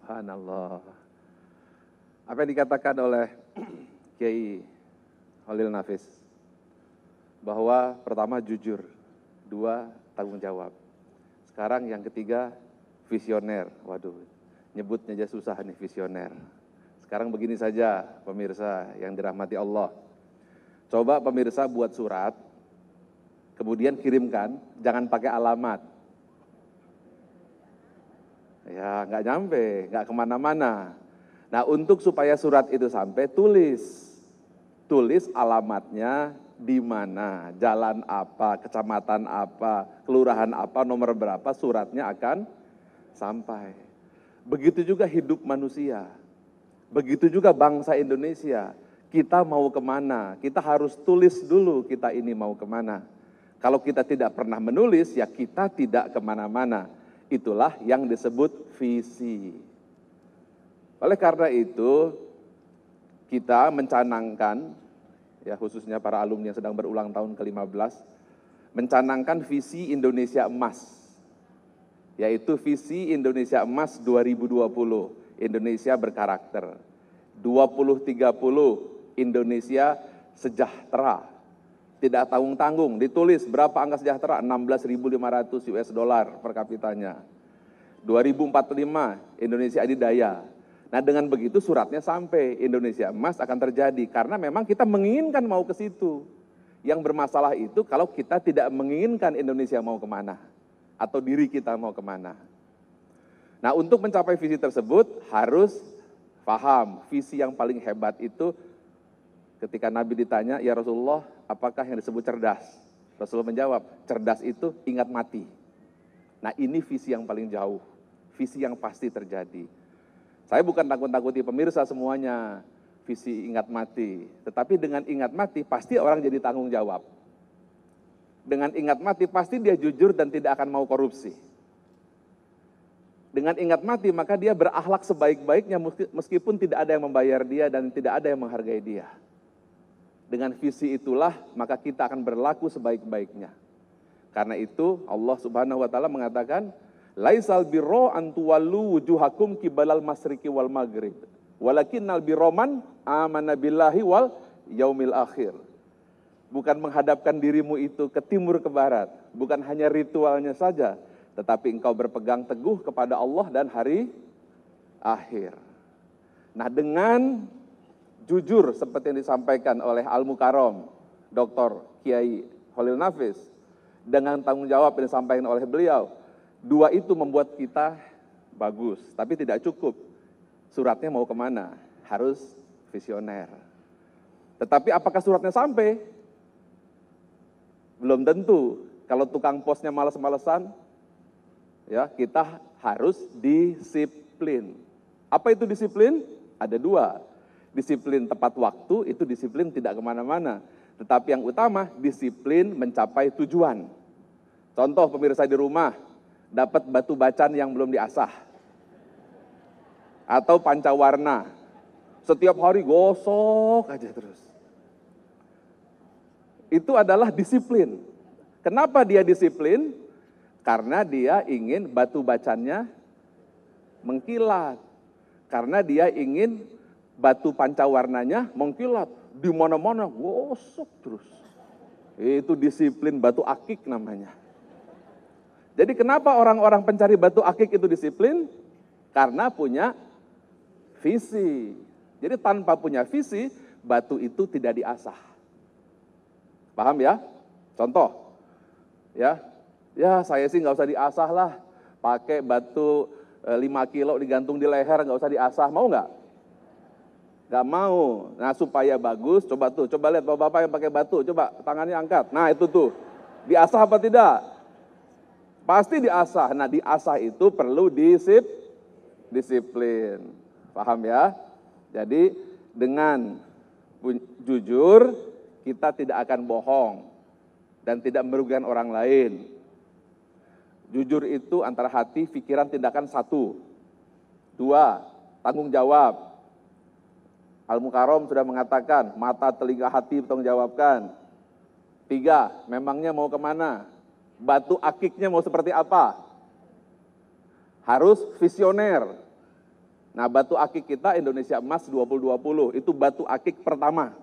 Subhanallah. Apa yang dikatakan oleh Kiai Holil Nafis, bahwa pertama jujur, dua tanggung jawab. Sekarang yang ketiga visioner. Waduh, nyebutnya aja susah nih, visioner. Sekarang begini saja pemirsa yang dirahmati Allah. Coba pemirsa buat surat, kemudian kirimkan, jangan pakai alamat. Ya, nggak nyampe, nggak kemana-mana. Nah, untuk supaya surat itu sampai, tulis alamatnya di mana, jalan apa, kecamatan apa, kelurahan apa, nomor berapa, suratnya akan sampai. Begitu juga hidup manusia, begitu juga bangsa Indonesia. Kita mau kemana? Kita harus tulis dulu kita ini mau kemana. Kalau kita tidak pernah menulis, ya kita tidak kemana-mana. Itulah yang disebut visi. Oleh karena itu, kita mencanangkan, ya khususnya para alumni yang sedang berulang tahun ke-15, mencanangkan visi Indonesia Emas, yaitu visi Indonesia Emas 2020, Indonesia berkarakter. 2030, Indonesia sejahtera. Tidak tanggung-tanggung, ditulis berapa angka sejahtera, 16.500 US dollar per kapitanya. 2045, Indonesia adidaya. Nah, dengan begitu suratnya sampai, Indonesia Emas akan terjadi, karena memang kita menginginkan mau ke situ. Yang bermasalah itu kalau kita tidak menginginkan Indonesia mau kemana, atau diri kita mau kemana. Nah, untuk mencapai visi tersebut harus paham, visi yang paling hebat itu ketika Nabi ditanya, ya Rasulullah, apakah yang disebut cerdas? Rasulullah menjawab, cerdas itu ingat mati. Nah, ini visi yang paling jauh, visi yang pasti terjadi. Saya bukan takut-takuti pemirsa semuanya, visi ingat mati. Tetapi dengan ingat mati, pasti orang jadi tanggung jawab. Dengan ingat mati, pasti dia jujur dan tidak akan mau korupsi. Dengan ingat mati, maka dia berakhlak sebaik-baiknya meskipun tidak ada yang membayar dia dan tidak ada yang menghargai dia. Dengan visi itulah, maka kita akan berlaku sebaik-baiknya. Karena itu, Allah Subhanahu wa Ta'ala mengatakan, laisal birro antuwallu wujuhakum kibalal masriki wal maghrib, walakinnal birro man amana billahi wal yaumil akhir. Bukan menghadapkan dirimu itu ke timur ke barat, bukan hanya ritualnya saja, tetapi engkau berpegang teguh kepada Allah dan hari akhir. Nah, dengan jujur seperti yang disampaikan oleh Al-Mukarram, Dr. Kiai Holil Nafis, dengan tanggung jawab yang disampaikan oleh beliau, dua itu membuat kita bagus, tapi tidak cukup. Suratnya mau kemana? Harus visioner. Tetapi apakah suratnya sampai? Belum tentu. Kalau tukang posnya malas-malesan, ya kita harus disiplin. Apa itu disiplin? Ada dua. Disiplin tepat waktu, itu disiplin tidak kemana-mana. Tetapi yang utama, disiplin mencapai tujuan. Contoh pemirsa di rumah, dapat batu bacan yang belum diasah, atau pancawarna, setiap hari gosok aja terus. Itu adalah disiplin. Kenapa dia disiplin? Karena dia ingin batu bacannya mengkilat. Karena dia ingin batu pancawarnanya mengkilat. Di mana-mana gosok terus. Itu disiplin batu akik namanya. Jadi kenapa orang-orang pencari batu akik itu disiplin? Karena punya visi. Jadi tanpa punya visi, batu itu tidak diasah. Paham ya? Contoh, ya saya sih nggak usah diasah lah. Pakai batu 5 kilo digantung di leher, nggak usah diasah. Mau nggak? Nggak mau. Nah, supaya bagus, coba lihat bapak-bapak yang pakai batu, coba tangannya angkat. Nah, itu tuh, diasah apa tidak? Pasti diasah. Nah, diasah itu perlu disiplin. Paham ya? Jadi dengan jujur, kita tidak akan bohong dan tidak merugikan orang lain. Jujur itu antara hati, pikiran, tindakan satu. Dua, tanggung jawab. Al-Mukarram sudah mengatakan, mata, telinga, hati bertanggung jawabkan. Tiga, memangnya mau kemana? Batu akiknya mau seperti apa? Harus visioner. Nah, batu akik kita Indonesia Emas 2020 itu batu akik pertama.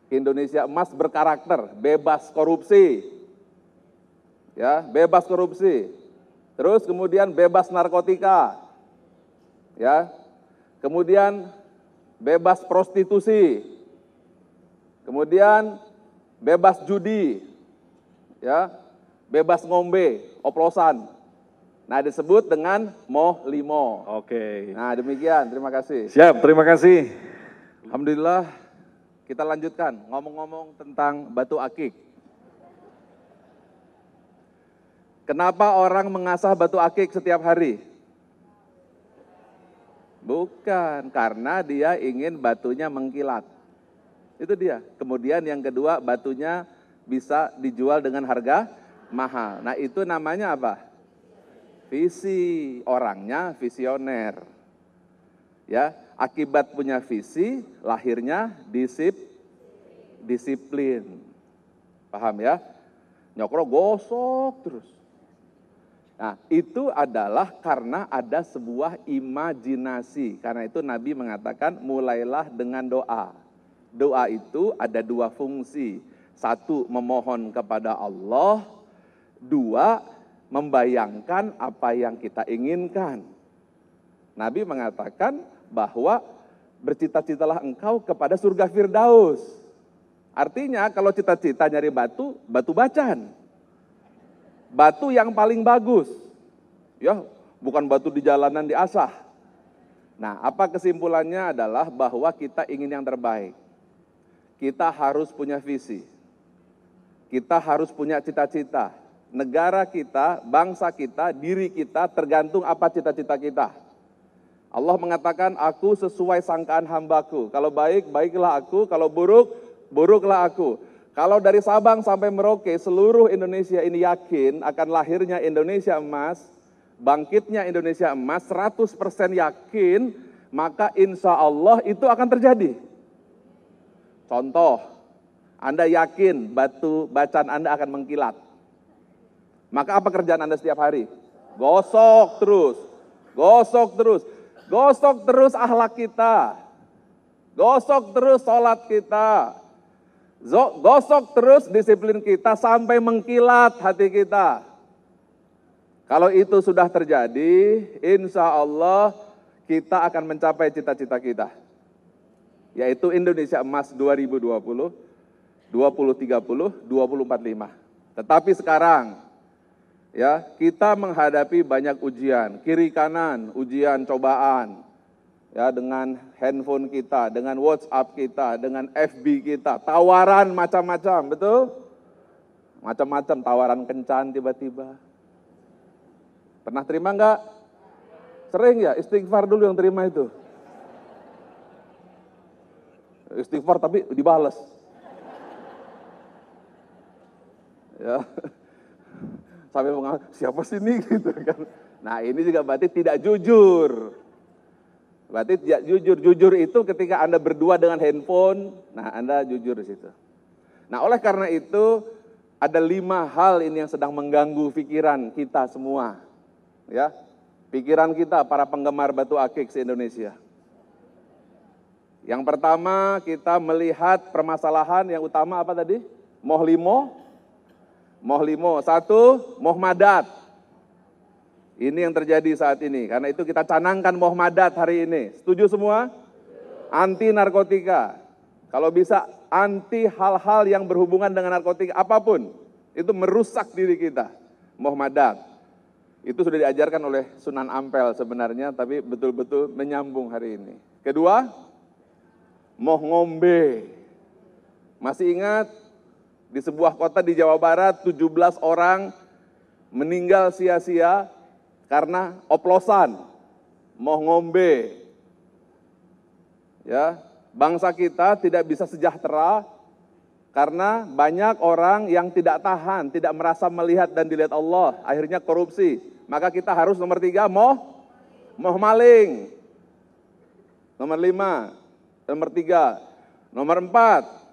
Indonesia Emas berkarakter, bebas korupsi. Ya, bebas korupsi. Terus kemudian bebas narkotika. Ya. Kemudian bebas prostitusi. Kemudian bebas judi. Ya. Bebas ngombe, oplosan. Nah, disebut dengan Moh Limo. Oke. Nah, demikian. Terima kasih. Siap, terima kasih. Alhamdulillah, kita lanjutkan. Ngomong-ngomong tentang batu akik. Kenapa orang mengasah batu akik setiap hari? Bukan, karena dia ingin batunya mengkilat. Itu dia. Kemudian yang kedua, batunya bisa dijual dengan harga mahal. Nah, itu namanya apa? Visi, orangnya visioner. Ya, akibat punya visi, lahirnya disiplin. Paham ya? Nyokro gosok terus. Nah, itu adalah karena ada sebuah imajinasi. Karena itu Nabi mengatakan, mulailah dengan doa. Doa itu ada dua fungsi. Satu, memohon kepada Allah. Dua, membayangkan apa yang kita inginkan. Nabi mengatakan bahwa bercita-citalah engkau kepada surga Firdaus. Artinya kalau cita-cita nyari batu, batu bacan. Batu yang paling bagus. Ya, bukan batu di jalanan diasah. Nah, apa kesimpulannya adalah bahwa kita ingin yang terbaik. Kita harus punya visi. Kita harus punya cita-cita. Negara kita, bangsa kita, diri kita tergantung apa cita-cita kita. Allah mengatakan, aku sesuai sangkaan hambaku. Kalau baik, baiklah aku. Kalau buruk, buruklah aku. Kalau dari Sabang sampai Merauke, seluruh Indonesia ini yakin akan lahirnya Indonesia Emas, bangkitnya Indonesia Emas, 100% yakin, maka insya Allah itu akan terjadi. Contoh, Anda yakin batu bacan Anda akan mengkilat. Maka apa kerjaan Anda setiap hari? Gosok terus, gosok terus, gosok terus akhlak kita, gosok terus sholat kita, gosok terus disiplin kita sampai mengkilat hati kita. Kalau itu sudah terjadi, insya Allah kita akan mencapai cita-cita kita, yaitu Indonesia Emas 2020, 2030, 2045. Tetapi sekarang, ya, kita menghadapi banyak ujian, kiri kanan, ujian cobaan, ya, dengan handphone kita, dengan WhatsApp kita, dengan FB kita, tawaran macam-macam, betul? Macam-macam, tawaran kencan tiba-tiba. Pernah terima enggak? Sering ya, istighfar dulu yang terima itu. Istighfar tapi dibales. Ya. Sampai menganggap, siapa sih ini gitu kan. Nah, ini juga berarti tidak jujur. Berarti tidak jujur. Jujur itu ketika Anda berdua dengan handphone, nah Anda jujur di situ. Nah, oleh karena itu ada 5 hal ini yang sedang mengganggu pikiran kita semua. Ya. Pikiran kita para penggemar batu akik se-Indonesia. Yang pertama, kita melihat permasalahan yang utama apa tadi? Moh Limo. Moh Limo, 1, Moh Madat. Ini yang terjadi saat ini. Karena itu kita canangkan Moh Madat hari ini. Setuju semua? Anti narkotika. Kalau bisa anti hal-hal yang berhubungan dengan narkotika apapun. Itu merusak diri kita. Moh Madat. Itu sudah diajarkan oleh Sunan Ampel sebenarnya, tapi betul-betul menyambung hari ini. Kedua, Moh Ngombe. Masih ingat? Di sebuah kota di Jawa Barat, 17 orang meninggal sia-sia karena oplosan, moh ngombe. Ya, bangsa kita tidak bisa sejahtera karena banyak orang yang tidak tahan, tidak merasa melihat dan dilihat Allah, akhirnya korupsi. Maka kita harus nomor 3, moh maling. Nomor 5, nomor 3, nomor 4.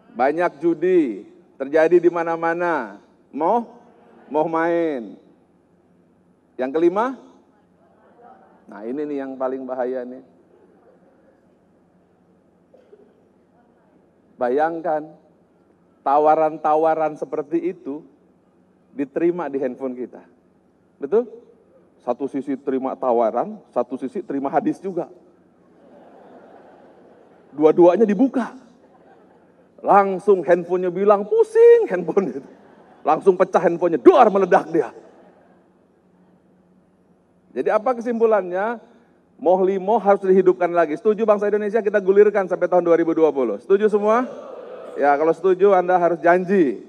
Banyak judi terjadi di mana-mana, moh main. Yang kelima, Nah ini nih yang paling bahaya nih. Bayangkan, tawaran-tawaran seperti itu diterima di handphone kita. Betul? Satu sisi terima tawaran, satu sisi terima hadis juga. Dua-duanya dibuka. Langsung handphonenya bilang, pusing handphone itu. Langsung pecah handphonenya, duar meledak dia. Jadi apa kesimpulannya? Moh-limoh harus dihidupkan lagi. Setuju bangsa Indonesia kita gulirkan sampai tahun 2020. Setuju semua? Ya kalau setuju Anda harus janji.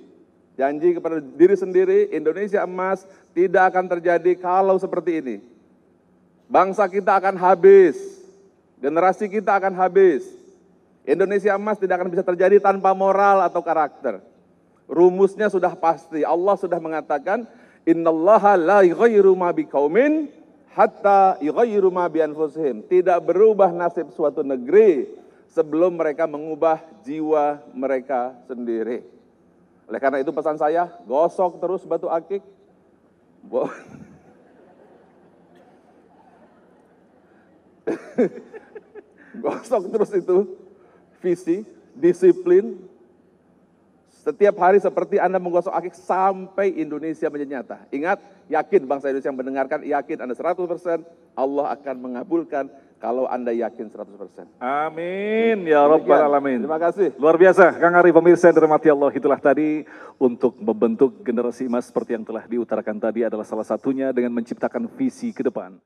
Janji kepada diri sendiri, Indonesia emas tidak akan terjadi kalau seperti ini. Bangsa kita akan habis. Generasi kita akan habis. Indonesia emas tidak akan bisa terjadi tanpa moral atau karakter. Rumusnya sudah pasti. Allah sudah mengatakan, Innallaha la yughayyiru ma biqaumin hatta yughayyiru ma bi anfusihim. Tidak berubah nasib suatu negeri sebelum mereka mengubah jiwa mereka sendiri. Oleh karena itu pesan saya, gosok terus batu akik. Gosok terus itu visi, disiplin. Setiap hari seperti Anda menggosok akik sampai Indonesia menjadi nyata. Ingat, yakin bangsa Indonesia yang mendengarkan, yakin Anda 100%, Allah akan mengabulkan kalau Anda yakin 100%. Amin ya Rabbal Alamin. Terima kasih. Luar biasa, Kang Ari, pemirsa yang dirahmati Allah, itulah tadi untuk membentuk generasi emas seperti yang telah diutarakan tadi adalah salah satunya dengan menciptakan visi ke depan.